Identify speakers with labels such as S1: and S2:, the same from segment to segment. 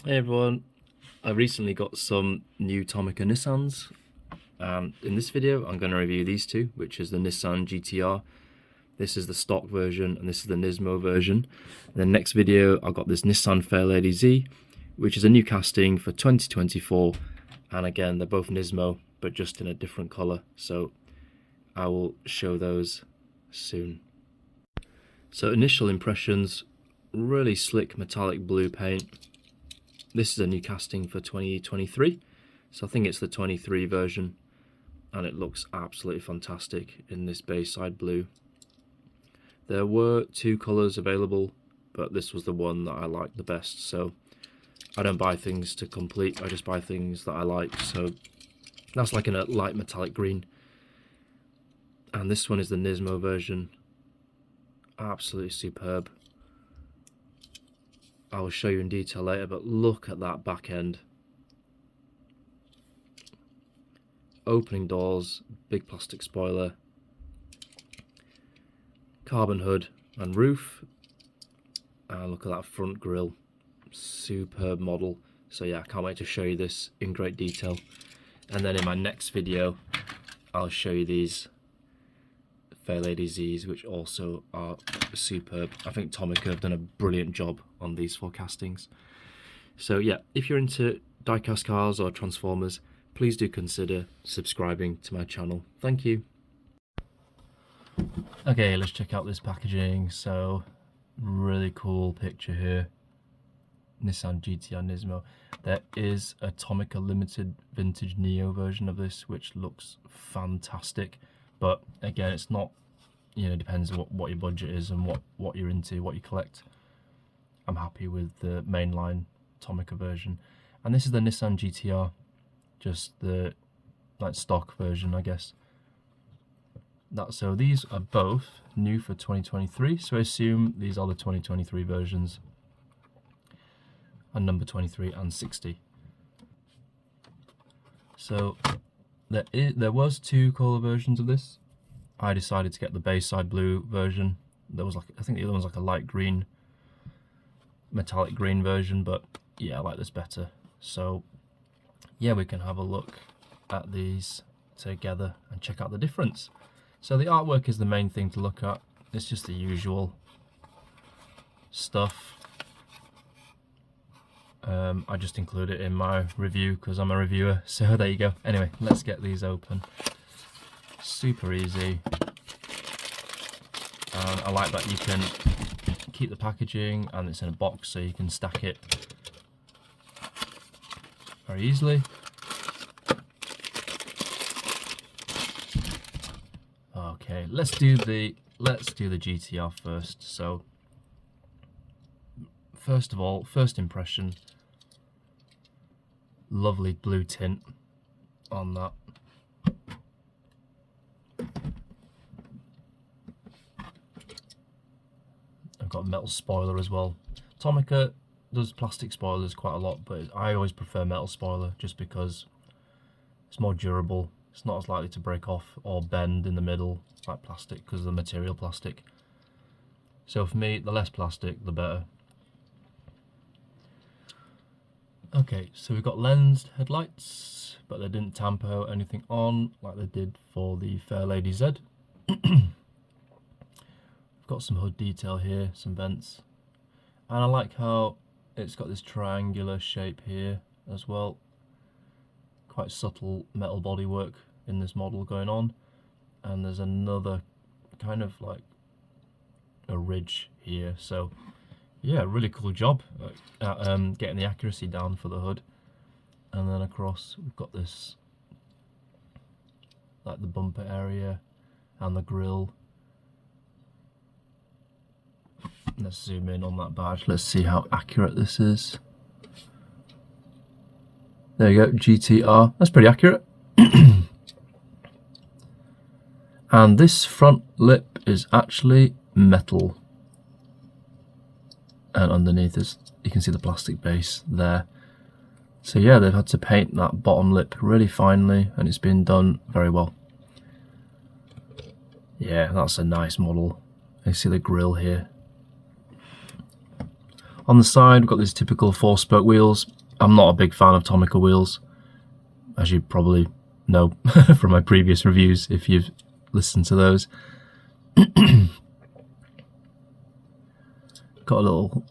S1: Hey everyone, I recently got some new Tomica Nissans, and in this video I'm going to review these two, which is the Nissan GTR. This is the stock version and this is the Nismo version. In the next video I got this Nissan Fairlady Z, which is a new casting for 2024, and again they're both Nismo but just in a different colour, so I will show those soon. So initial impressions, really slick metallic blue paint. This is a new casting for 2023, so I think it's the 23 version, and it looks absolutely fantastic in this Bayside blue. There were two colours available, but this was the one that I liked the best, so I don't buy things to complete, I just buy things that I like. So that's like in a light metallic green, and this one is the Nismo version. Absolutely superb. I will show you in detail later, but look at that back end. Opening doors, big plastic spoiler, carbon hood and roof, and look at that front grille. Superb model. So yeah, I can't wait to show you this in great detail. And then in my next video, I'll show you these Fairlady Zs, which also are superb. I think Tomica have done a brilliant job on these four castings. So yeah, if you're into diecast cars or Transformers, please do consider subscribing to my channel. Thank you. Okay, let's check out this packaging. So really cool picture here. Nissan GTR Nismo. There is a Tomica limited vintage Neo version of this, which looks fantastic. But again, it's not, depends on what your budget is and what you're into, what you collect. I'm happy with the mainline Tomica version. And this is the Nissan GTR, just the stock version, I guess. So these are both new for 2023, so I assume these are the 2023 versions, and number 23 and 60. So there was two colour versions of this. I decided to get the Bayside blue version. There was I think the other one's like a light green, metallic green version, but yeah, I like this better. So yeah, we can have a look at these together and check out the difference. So the artwork is the main thing to look at. It's just the usual stuff. I just include it in my review because I'm a reviewer, so there you go. Anyway, let's get these open. Super easy, and I like that you can keep the packaging and it's in a box, so you can stack it very easily. Okay, let's do the GTR first. So first of all, first impression, lovely blue tint on that. I've got a metal spoiler as well. Tomica does plastic spoilers quite a lot, but I always prefer metal spoiler just because it's more durable. It's not as likely to break off or bend in the middle like plastic because of the material plastic. So for me, the less plastic, the better. Okay, so we've got lensed headlights, but they didn't tamper anything on like they did for the Fairlady Z. We've got some hood detail here, some vents, and I like how it's got this triangular shape here as well. Quite subtle metal bodywork in this model going on, and there's another kind of like a ridge here. So yeah, really cool job at getting the accuracy down for the hood. And then across we've got this, like the bumper area and the grille. Let's zoom in on that badge, let's see how accurate this is. There you go, GTR, that's pretty accurate. And this front lip is actually metal. And underneath is, you can see the plastic base there. So yeah, they've had to paint that bottom lip really finely, and it's been done very well. Yeah, that's a nice model. You see the grille here. On the side, we've got these typical 4-spoke wheels. I'm not a big fan of Tomica wheels, as you probably know from my previous reviews if you've listened to those. Got a little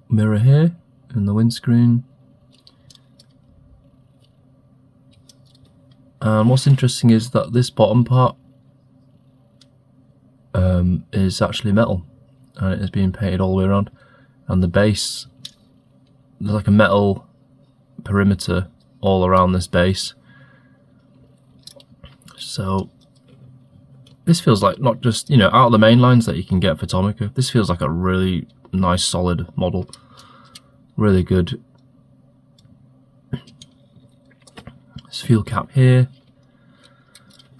S1: mirror here in the windscreen. And what's interesting is that this bottom part is actually metal, and it is being painted all the way around. And the base, there's like a metal perimeter all around this base. So this feels like not just, you know, out of the main lines that you can get for Tomica, this feels like a really nice solid model. Really good. This fuel cap here.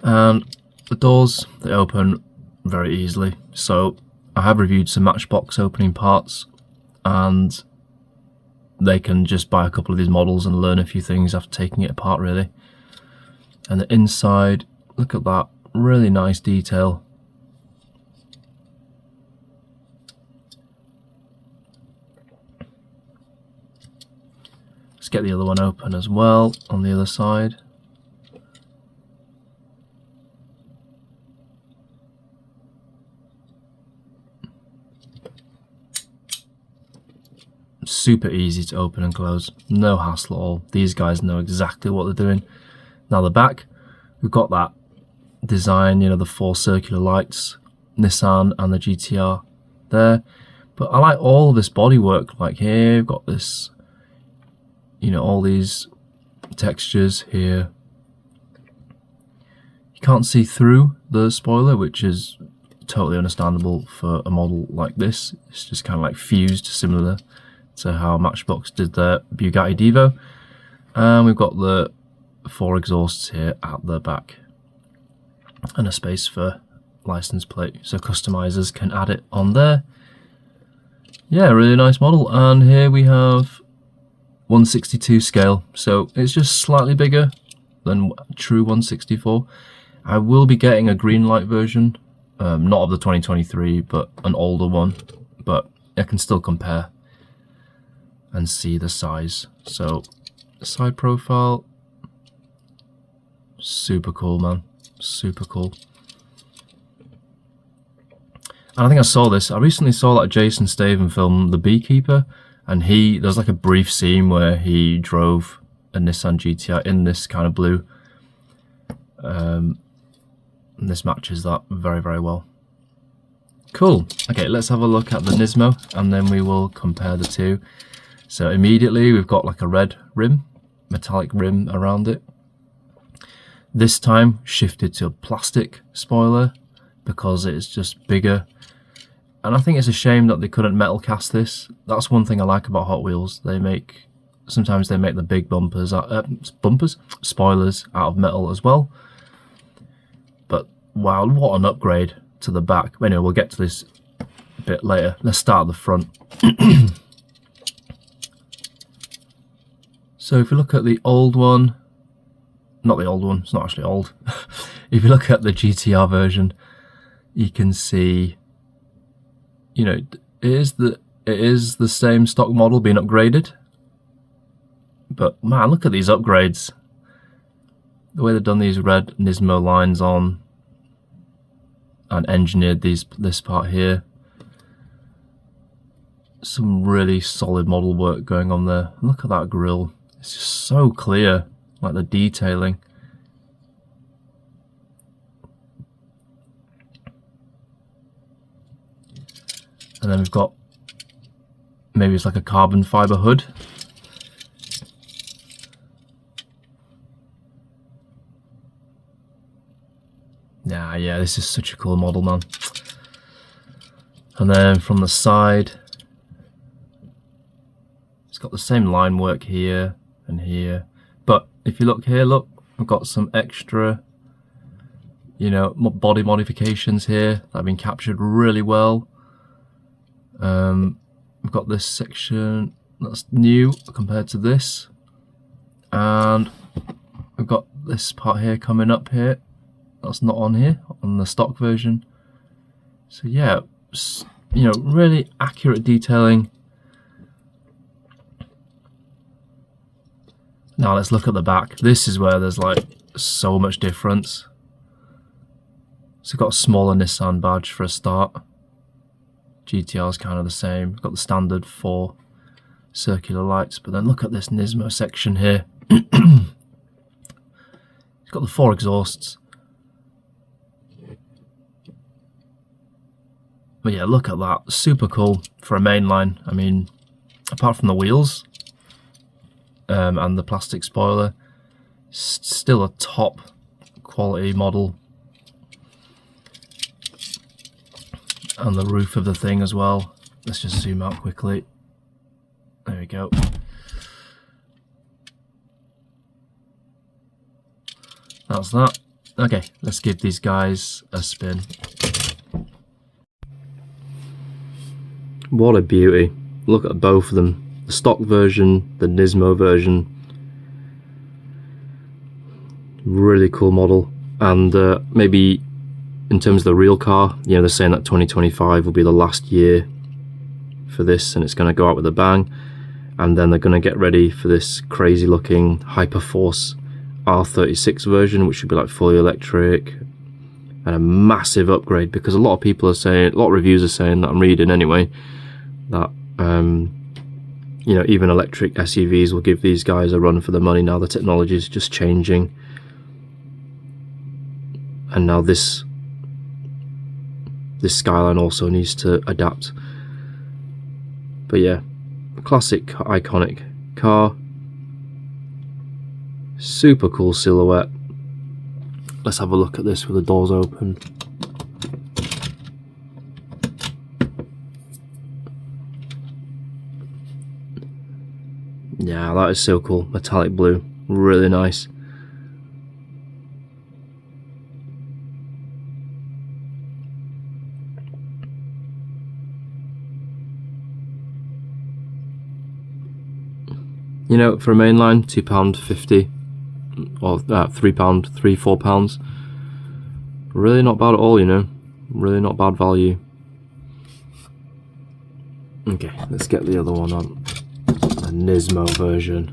S1: And the doors, they open very easily. So I have reviewed some Matchbox opening parts, and they can just buy a couple of these models and learn a few things after taking it apart, really. And the inside, look at that, really nice detail. Let's get the other one open as well on the other side. Super easy to open and close, no hassle at all. These guys know exactly what they're doing. Now the back, we've got that design, you know, the 4 circular lights, Nissan and the GTR there. But I like all of this bodywork. Like here, we've got this, you know, all these textures here. You can't see through the spoiler, which is totally understandable for a model like this. It's just kind of like fused, similar to how Matchbox did their Bugatti Divo. And we've got the 4 exhausts here at the back, and a space for license plate, so customizers can add it on there. Yeah, really nice model. And here we have 1/62 scale, so it's just slightly bigger than true 1/64. I will be getting a green light version, not of the 2023, but an older one, but I can still compare and see the size. So side profile, super cool, man, super cool. And I think I recently saw that Jason Statham film The Beekeeper, and there's like a brief scene where he drove a Nissan GTR in this kind of blue, and this matches that very, very well. Cool. Okay, let's have a look at the Nismo, and then we will compare the two. So immediately we've got like a red rim, metallic rim around it. This time shifted to a plastic spoiler because it's just bigger. And I think it's a shame that they couldn't metal cast this. That's one thing I like about Hot Wheels. Sometimes they make the big spoilers out of metal as well. But wow, what an upgrade to the back. Anyway, we'll get to this a bit later. Let's start at the front. So if you look at the old one, not the old one, it's not actually old. If you look at the GTR version, you can see, you know, it is the same stock model being upgraded. But man, look at these upgrades. The way they've done these red Nismo lines on and engineered this part here. Some really solid model work going on there. Look at that grille. It's just so clear, like the detailing. And then we've got, maybe it's like a carbon fiber hood. Yeah, this is such a cool model, man. And then from the side, it's got the same line work here and here. But if you look here, look, we've got some extra, you know, body modifications here that have been captured really well. We've got this section that's new compared to this, and we've got this part here coming up here that's not on here on the stock version. So yeah, you know, really accurate detailing. Now let's look at the back. This is where there's like so much difference. So got a smaller Nissan badge for a start. GTR is kind of the same. Got the standard 4 circular lights, but then look at this Nismo section here. It's got the 4 exhausts. But yeah, look at that. Super cool for a mainline. I mean, apart from the wheels and the plastic spoiler, still a top quality model. And the roof of the thing as well. Let's just zoom out quickly. There we go. That's that. Okay, let's give these guys a spin. What a beauty. Look at both of them. The stock version, the Nismo version. Really cool model. And maybe in terms of the real car, you know, they're saying that 2025 will be the last year for this and it's going to go out with a bang. And then they're going to get ready for this crazy looking Hyperforce R36 version, which should be like fully electric and a massive upgrade, because a lot of people are saying, a lot of reviews are saying, that I'm reading anyway, that you know, even electric SUVs will give these guys a run for the money now. The technology is just changing, and now this Skyline also needs to adapt. But yeah, classic iconic car, super cool silhouette. Let's have a look at this with the doors open. Yeah, that is so cool. Metallic blue, really nice. You know, for a mainline, £2.50 or £3, £4. Really not bad at all, you know. Really not bad value. Okay, let's get the other one on. The Nismo version.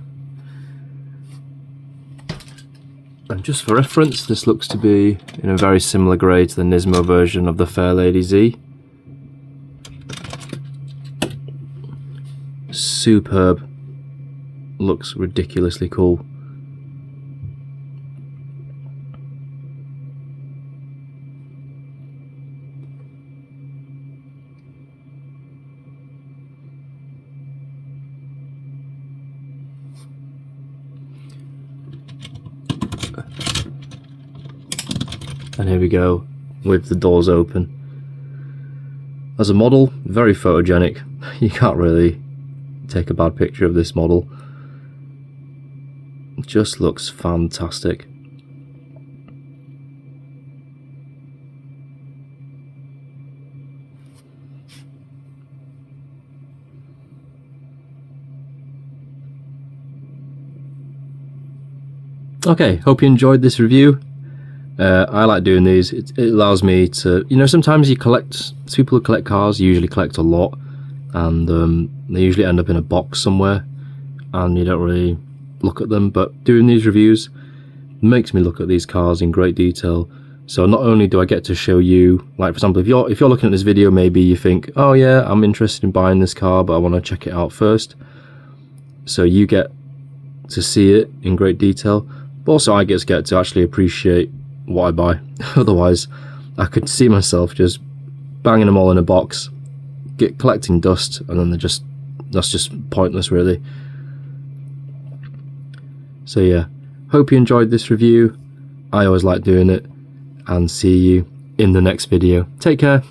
S1: And just for reference, this looks to be in a very similar grade to the Nismo version of the Fairlady Z. Superb. Looks ridiculously cool. And here we go with the doors open. As a model, very photogenic. You can't really take a bad picture of this model. It just looks fantastic. Okay, hope you enjoyed this review. I like doing these. It allows me to, you know, sometimes you collect, people who collect cars usually collect a lot, and they usually end up in a box somewhere and you don't really look at them, but doing these reviews makes me look at these cars in great detail. So not only do I get to show you, like for example, if you're looking at this video, maybe you think, oh yeah, I'm interested in buying this car, but I want to check it out first. So you get to see it in great detail, but also I get to actually appreciate what I buy. Otherwise I could see myself just banging them all in a box, collecting dust, and then that's just pointless really. So yeah, hope you enjoyed this review. I always like doing it, and see you in the next video. Take care.